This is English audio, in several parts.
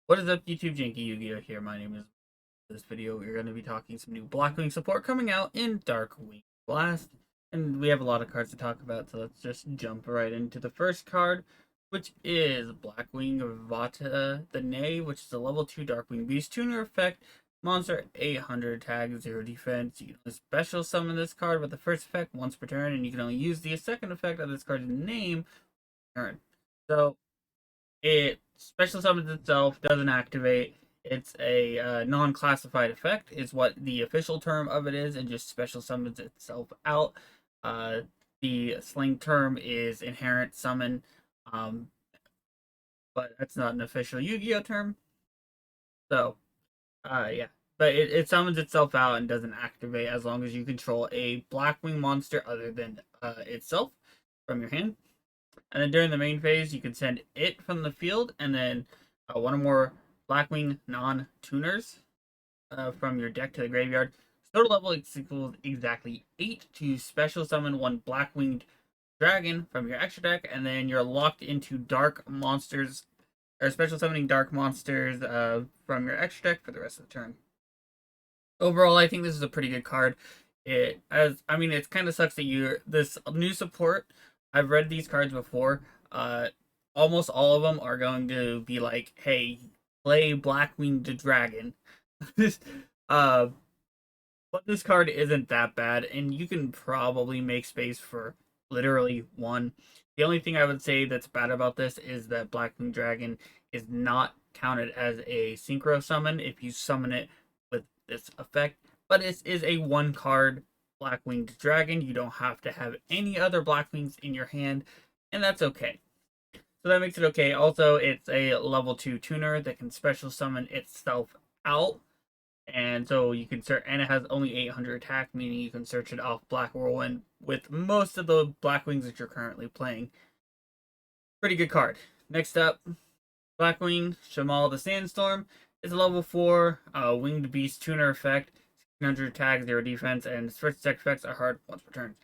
What is up, YouTube? JankyYGO here. My name is. In this video, we're going to be talking some new Blackwing support coming out in Darkwing Blast, and we have a lot of cards to talk about. So let's just jump right into the first card, which is Blackwing Vata the Nay, which is a level 2 Darkwing Beast tuner effect. Monster 800 tag, 0 defense. You can special summon this card with the first effect once per turn, and you can only use the second effect of this card's name turn. So it special summons itself, doesn't activate. It's a non-classified effect, is what the official term of it is, and just special summons itself out. Uh, the slang term is inherent summon, um, but that's not an official Yu-Gi-Oh term. So, yeah. But it summons itself out and doesn't activate as long as you control a Blackwing monster other than itself from your hand. And then during the main phase, you can send it from the field, and then one or more Blackwing non-tuners from your deck to the graveyard. Total level equals exactly 8 to special summon one Blackwinged Dragon from your extra deck, and then you're locked into dark monsters, or special summoning dark monsters from your extra deck for the rest of the turn. Overall, I think this is a pretty good card. It kind of sucks that this new support. I've read these cards before. Almost all of them are going to be like, "Hey, play Blackwing the Dragon." this, but this card isn't that bad, and you can probably make space for literally one. The only thing I would say that's bad about this is that Blackwing Dragon is not counted as a synchro summon if you summon it with this effect, but it is a one card Blackwinged Dragon. You don't have to have any other Blackwings in your hand, and that's okay. So that makes it okay. Also, it's a level 2 tuner that can special summon itself out, and so you can search, and it has only 800 attack, meaning you can search it off Black Whirlwind with most of the Blackwings that you're currently playing. Pretty good card. Next up, Blackwing Shamal the Sandstorm is a level 4 winged beast tuner effect. 100 attack, 0 defense, and first attack effects are hard once per turn.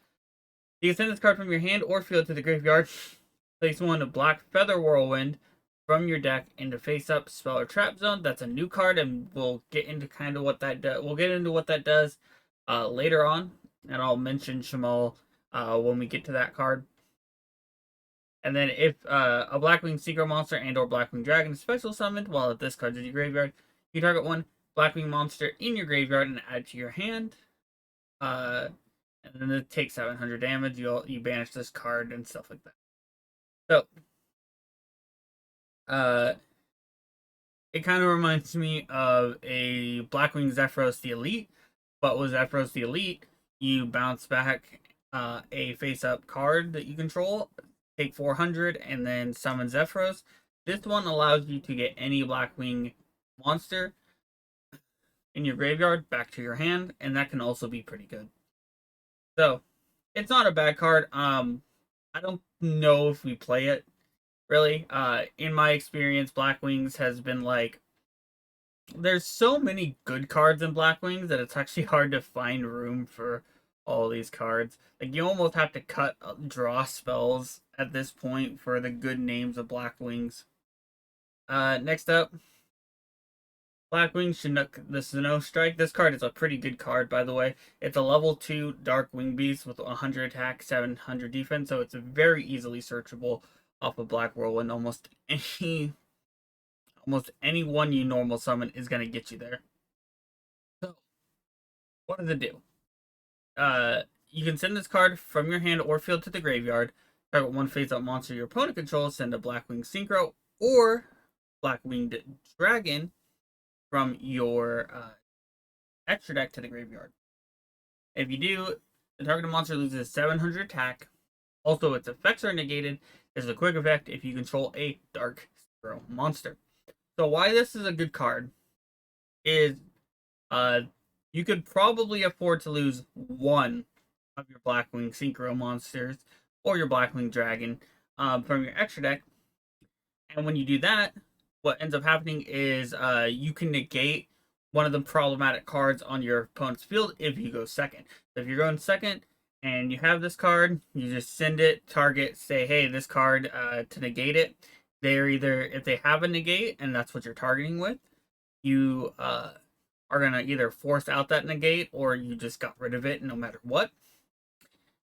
You can send this card from your hand or field to the graveyard. Place one Black Feather Whirlwind from your deck into face-up spell or trap zone. That's a new card, and we'll get into kind of what that does. We'll get into what that does later on, and I'll mention Shamal when we get to that card. And then if a Blackwing Synchro monster and or Blackwing Dragon is special summoned while if this card's in your graveyard, you target one Blackwing monster in your graveyard and add to your hand. And then it takes 700 damage. You banish this card and stuff like that. So, it kind of reminds me of a Blackwing Zephyros the Elite, but with Zephyros the Elite, you bounce back a face-up card that you control, take 400, and then summon Zephyros. This one allows you to get any Blackwing monster in your graveyard back to your hand, and that can also be pretty good. So, it's not a bad card. I don't know if we play it, really. In my experience, Blackwings has been like, there's so many good cards in Blackwings that it's actually hard to find room for all these cards. Like, you almost have to draw spells at this point for the good names of Blackwings. Next up, Blackwing Chinook, the Snow Strike. This card is a pretty good card, by the way. It's a level 2 Darkwing Beast with 100 attack, 700 defense, so it's very easily searchable off of Black Whirlwind. Almost any one you normal summon is going to get you there. So, what does it do? You can send this card from your hand or field to the graveyard. Target one face-up monster your opponent controls, send a Blackwing Synchro or Blackwinged Dragon from your extra deck to the graveyard. If you do, the targeted monster loses 700 attack. Also, its effects are negated. There's a quick effect if you control a dark synchro monster. So why this is a good card is you could probably afford to lose one of your Blackwing Synchro monsters or your Blackwing Dragon from your extra deck. And when you do that, what ends up happening is you can negate one of the problematic cards on your opponent's field if you go second. So if you're going second and you have this card, you just send it, target, say, hey, this card to negate it. they're either, if they have a negate and that's what you're targeting with, you are gonna either force out that negate or you just got rid of it no matter what.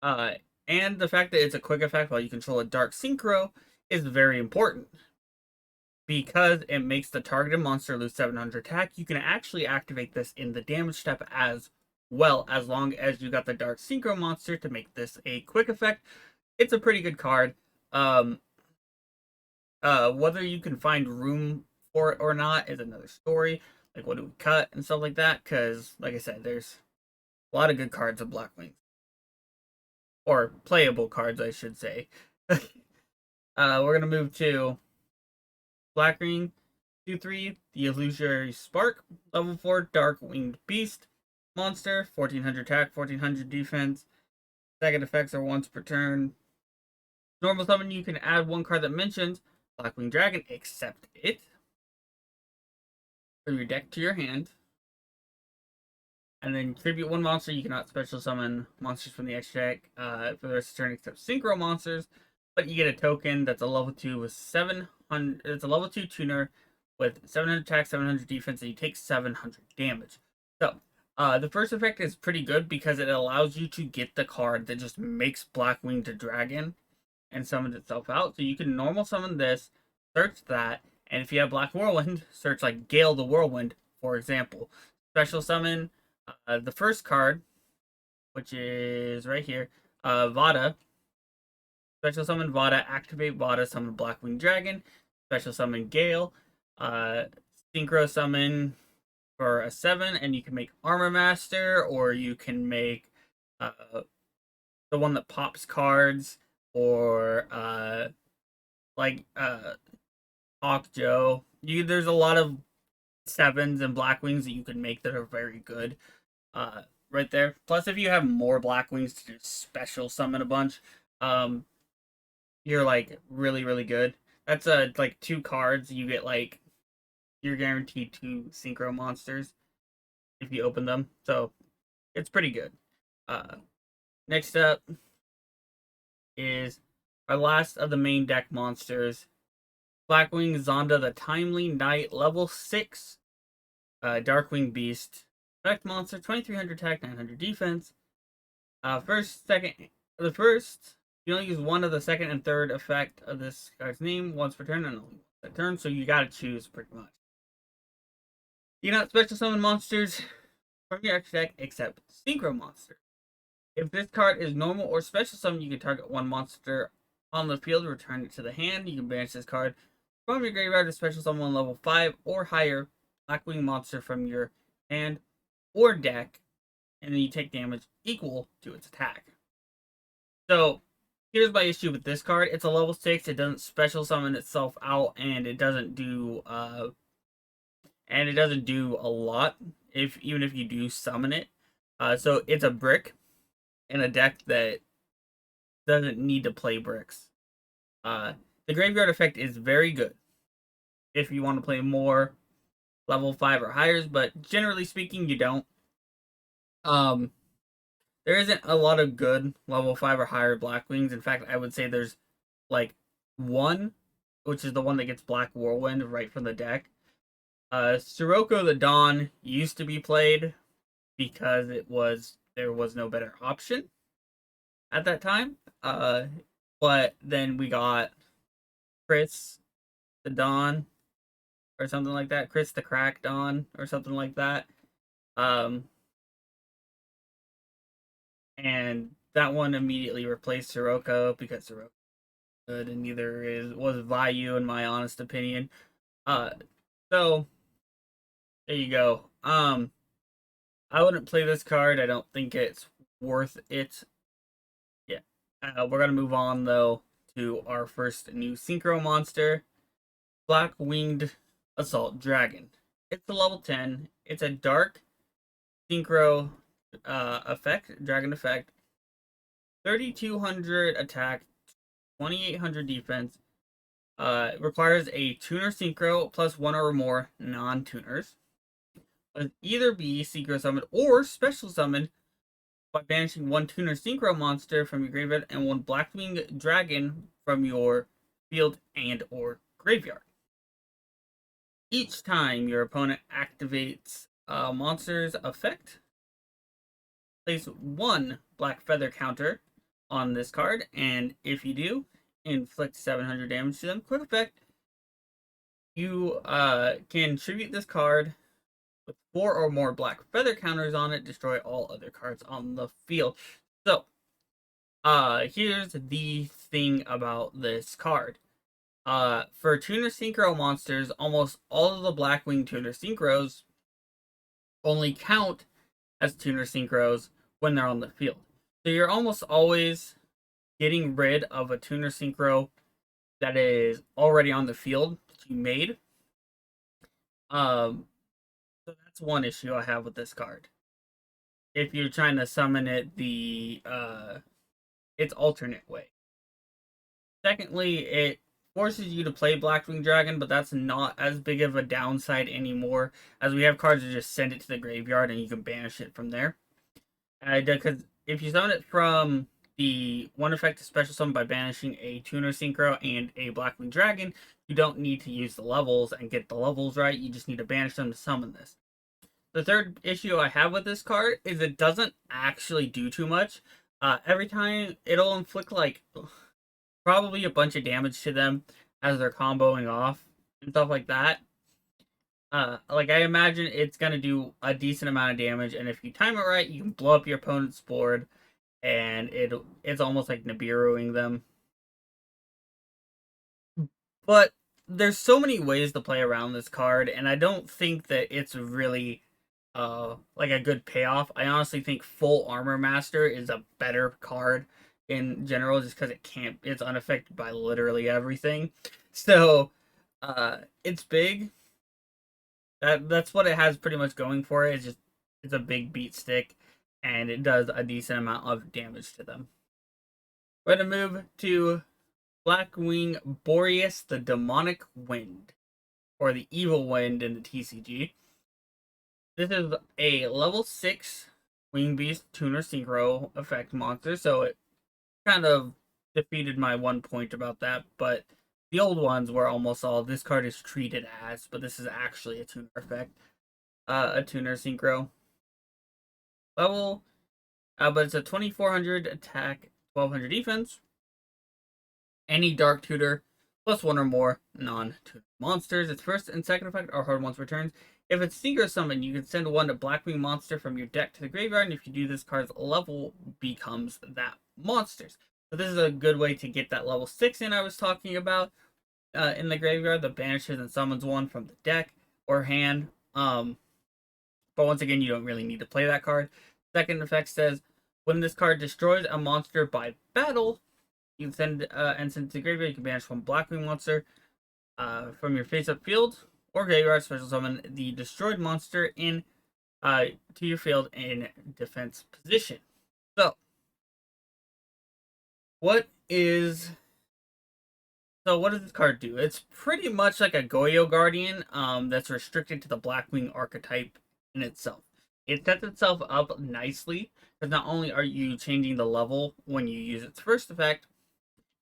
And the fact that it's a quick effect while you control a dark synchro is very important because it makes the targeted monster lose 700 attack. You can actually activate this in the damage step as well, as long as you got the dark synchro monster to make this a quick effect. It's a pretty good card. Whether you can find room for it or not is another story. Like, what do we cut and stuff like that? Because, like I said, there's a lot of good cards of Blackwing. Or playable cards, I should say. We're going to move to Blackwing 2-3, the Illusory Spark, level 4, Dark Winged Beast, monster, 1400 attack, 1400 defense. Second effects are once per turn. Normal summon, you can add one card that mentions Blackwing Dragon, except it, from your deck to your hand. And then tribute one monster. You cannot special summon monsters from the extra deck for the rest of the turn except synchro monsters. But you get a token that's a level 2 with 700. It's a level 2 tuner with 700 attack, 700 defense, and you take 700 damage. So the first effect is pretty good because it allows you to get the card that just makes Blackwing to Dragon and summons itself out. So you can normal summon this, search that, and if you have Black Whirlwind, search like Gale the Whirlwind, for example. Special summon the first card, which is right here, Vada. Special summon Vada, activate Vada, summon Blackwing Dragon. Special summon Gale. Synchro summon for a 7, and you can make Armor Master, or you can make the one that pops cards, or Hawk Joe. There's a lot of 7s and Blackwings that you can make that are very good. Right there. Plus, if you have more Blackwings to just special summon a bunch, you're like really, really good. That's like 2 cards. You get like, you're guaranteed 2 synchro monsters if you open them. So it's pretty good. Next up is our last of the main deck monsters, Blackwing Zonda the Timely Knight, level 6, Darkwing Beast. Effect monster, 2300 attack, 900 defense. The first, you only use one of the second and third effect of this guy's name once per turn, and only once per turn, so you gotta choose pretty much. You cannot special summon monsters from your extra deck except synchro monsters. If this card is normal or special summon, you can target one monster on the field, return it to the hand. You can banish this card from your graveyard to special summon level 5 or higher Blackwing monster from your hand or deck, and then you take damage equal to its attack. So here's my issue with this card. It's a level 6. It doesn't special summon itself out, and it doesn't do a lot even if you do summon it. So it's a brick in a deck that doesn't need to play bricks. The graveyard effect is very good if you want to play more level 5 or higher, but generally speaking, you don't. There isn't a lot of good level 5 or higher Blackwings. In fact, I would say there's like one, which is the one that gets Black Whirlwind right from the deck. Sirocco the Dawn used to be played because there was no better option at that time. But then we got Chris the Dawn or something like that. Chris the Crack Dawn or something like that. And that one immediately replaced Sirocco because Sirocco was good and neither was Vayu in my honest opinion. So there you go. I wouldn't play this card. I don't think it's worth it. Yeah. We're gonna move on though to our first new synchro monster, Black Winged Assault Dragon. It's a level 10. It's a dark synchro dragon effect. 3200 attack, 2800 defense. Requires a tuner synchro plus 1 or more non-tuners. Must either be synchro summoned or special summoned by banishing 1 tuner synchro monster from your graveyard and 1 Blackwing Dragon from your field and or graveyard. Each time your opponent activates a monster's effect, place 1 black feather counter on this card, and if you do, inflict 700 damage to them. Quick effect, you can tribute this card with 4 or more black feather counters on it, destroy all other cards on the field. So, here's the thing about this card. For Tuner Synchro monsters, almost all of the Blackwing Tuner Synchros only count as Tuner Synchros when they're on the field. So you're almost always getting rid of a Tuner Synchro that is already on the field that you made. So that's one issue I have with this card. If you're trying to summon it its alternate way. Secondly, it forces you to play Blackwing Dragon, but that's not as big of a downside anymore, as we have cards that just send it to the graveyard and you can banish it from there. Because if you summon it from the one effect to special summon by banishing a Tuner Synchro and a Blackwing Dragon, you don't need to use the levels and get the levels right. You just need to banish them to summon this. The third issue I have with this card is it doesn't actually do too much. Every time it'll inflict like probably a bunch of damage to them as they're comboing off and stuff like that. Like I imagine it's gonna do a decent amount of damage, and if you time it right, you can blow up your opponent's board, and it's almost like Nibiruing them. But there's so many ways to play around this card, and I don't think that it's really like a good payoff. I honestly think Full Armor Master is a better card in general, just because it's unaffected by literally everything. So it's big. That's what it has pretty much going for it. It's a big beat stick, and it does a decent amount of damage to them. We're gonna move to Blackwing Boreas, the Demonic Wind, or the Evil Wind in the TCG. This is a level 6 Wing Beast Tuner Synchro effect monster, so it kind of defeated my 1 point about that, but the old ones were almost all this card is treated as, but this is actually a tuner effect. A tuner synchro. Level, but it's a 2400 attack, 1200 defense. Any dark tutor, plus 1 or more non-tuner monsters. Its first and second effect are hard once returns. If it's synchro summon, you can send 1 Blackwing monster from your deck to the graveyard, and if you do, this card's level becomes that monster's. So this is a good way to get that level 6 in I was talking about in the graveyard that banishes and summons 1 from the deck or hand. But once again, you don't really need to play that card. Second effect says, when this card destroys a monster by battle, you can send it to the graveyard. You can banish 1 Blackwing monster from your face-up field or graveyard, special summon the destroyed monster in to your field in defense position. So, what does this card do? It's pretty much like a Goyo Guardian that's restricted to the Blackwing archetype in itself. It sets itself up nicely, because not only are you changing the level when you use its first effect,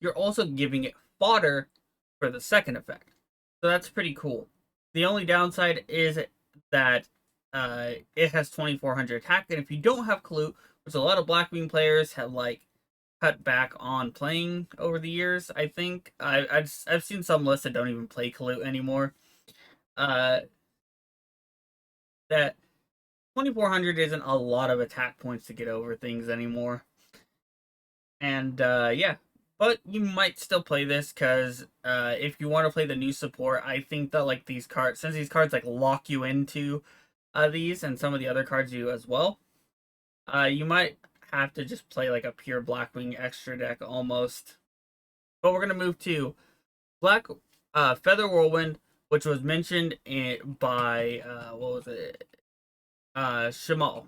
you're also giving it fodder for the second effect. So that's pretty cool. The only downside is that it has 2400 attack, and if you don't have Clue, which a lot of Blackwing players have like cut back on playing over the years, I think I've seen some lists that don't even play Clue anymore. That 2400 isn't a lot of attack points to get over things anymore, and yeah. But you might still play this, because if you want to play the new support, I think that like these cards, since these cards like lock you into these, and some of the other cards do as well, you might have to just play like a pure Blackwing extra deck almost. But we're gonna move to Black Feather Whirlwind, which was mentioned by what was it? Shamal.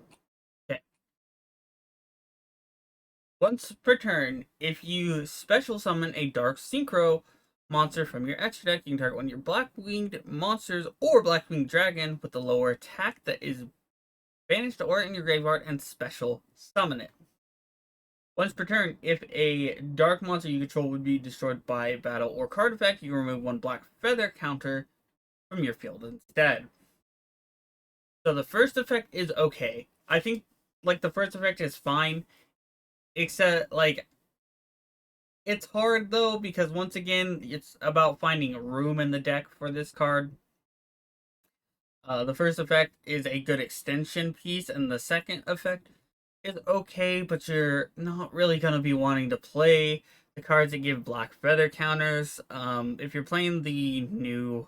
Okay. Once per turn, if you special summon a Dark Synchro monster from your extra deck, you can target 1 of your Blackwinged monsters or Blackwing Dragon with the lower attack that is banished or in your graveyard and special summon it. Once per turn, if a dark monster you control would be destroyed by battle or card effect, you can remove one black feather counter from your field instead. So the first effect is okay. I think like the first effect is fine, except like it's hard though because once again it's about finding room in the deck for this card. The first effect is a good extension piece, and the second effect is okay, but you're not really gonna be wanting to play the cards that give black feather counters. If you're playing the new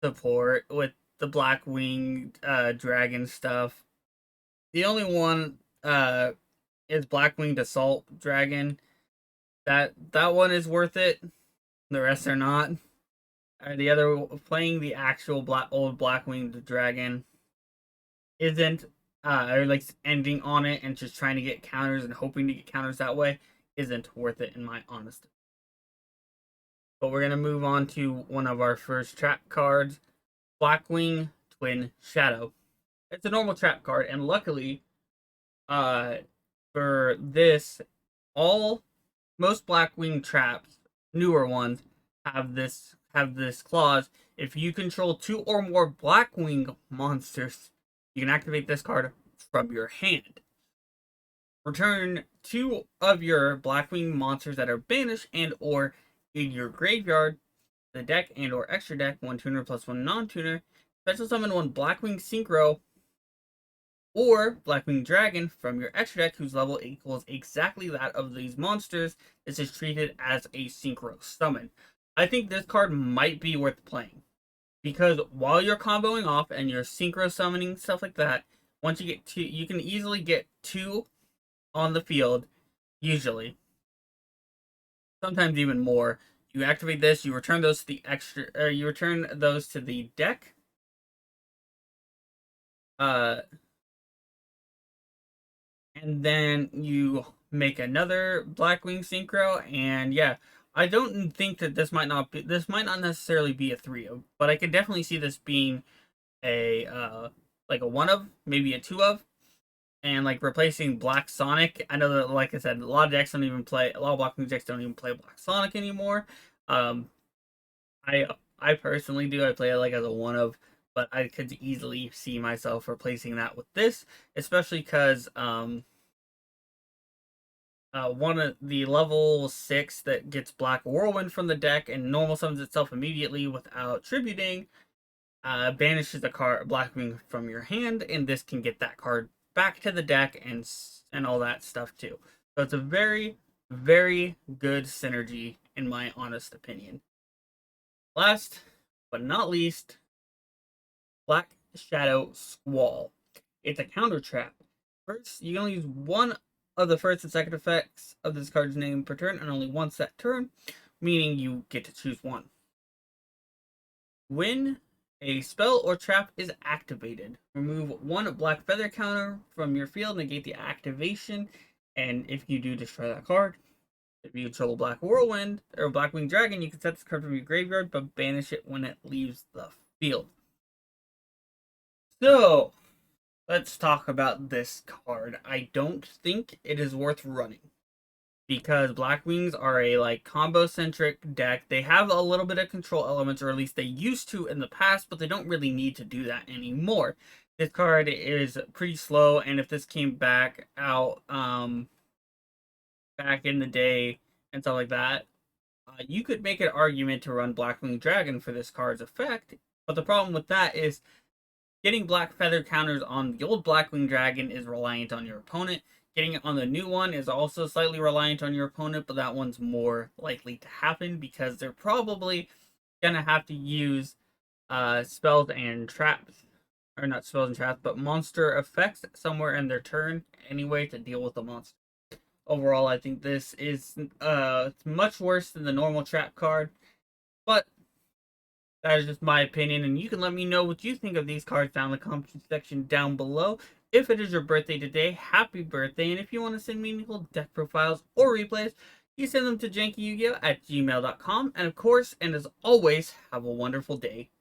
support with the Blackwing dragon stuff, the only one is Blackwing Assault Dragon. That one is worth it. The rest are not. The other playing the actual old Blackwing Dragon isn't or like ending on it and just trying to get counters and hoping to get counters that way isn't worth it in my honest opinion. But we're gonna move on to one of our first trap cards, Blackwing Twin Shadow. It's a normal trap card, and luckily, for this, most Blackwing traps, newer ones, have this clause. If you control 2 or more Blackwing monsters, you can activate this card from your hand. Return 2 of your Blackwing monsters that are banished and or in your graveyard, the deck and or extra deck, 1 tuner plus 1 non-tuner. Special summon 1 Blackwing Synchro or Blackwing Dragon from your extra deck whose level equals exactly that of these monsters. This is treated as a Synchro summon. I think this card might be worth playing, because while you're comboing off and you're Synchro summoning, stuff like that, once you get 2, you can easily get 2 on the field, usually. Sometimes even more. You activate this, you return those to the you return those to the deck. And then you make another Blackwing Synchro, and yeah, I don't think that this might not necessarily be a 3-of, but I could definitely see this being a like a 1-of, maybe a 2-of, and like replacing Black Sonic. I know that, like I said, a lot of Blackwing decks don't even play Black Sonic anymore. I personally do. I play it like as a 1-of, but I could easily see myself replacing that with this, especially because one of the level 6 that gets Black Whirlwind from the deck and normal summons itself immediately without tributing, banishes the card Blackwing from your hand, and this can get that card back to the deck and all that stuff too. So it's a very, very good synergy in my honest opinion. Last but not least, Black Shadow Squall. It's a counter trap. First, you can only use one of the first and second effects of this card's name per turn, and only once that turn, meaning you get to choose one. When a spell or trap is activated, remove 1 black feather counter from your field, negate the activation, and if you do, destroy that card. If you control Black Whirlwind or Blackwing Dragon, you can set this card from your graveyard, but banish it when it leaves the field. So, let's talk about this card. I don't think it is worth running, because Blackwings are a like combo centric deck. They have a little bit of control elements, or at least they used to in the past, but they don't really need to do that anymore. This card is pretty slow, and if this came back out back in the day and stuff like that, you could make an argument to run Blackwing Dragon for this card's effect. But the problem with that is getting black feather counters on the old Blackwing Dragon is reliant on your opponent. Getting it on the new one is also slightly reliant on your opponent, but that one's more likely to happen because they're probably gonna have to use spells and traps, or not spells and traps, but monster effects somewhere in their turn anyway to deal with the monster. Overall, I think this is much worse than the normal trap card, but that is just my opinion, and you can let me know what you think of these cards down in the comment section down below. If it is your birthday today, happy birthday, and if you want to send meaningful deck profiles or replays, you send them to JankyYGO at gmail.com, and of course, and as always, have a wonderful day.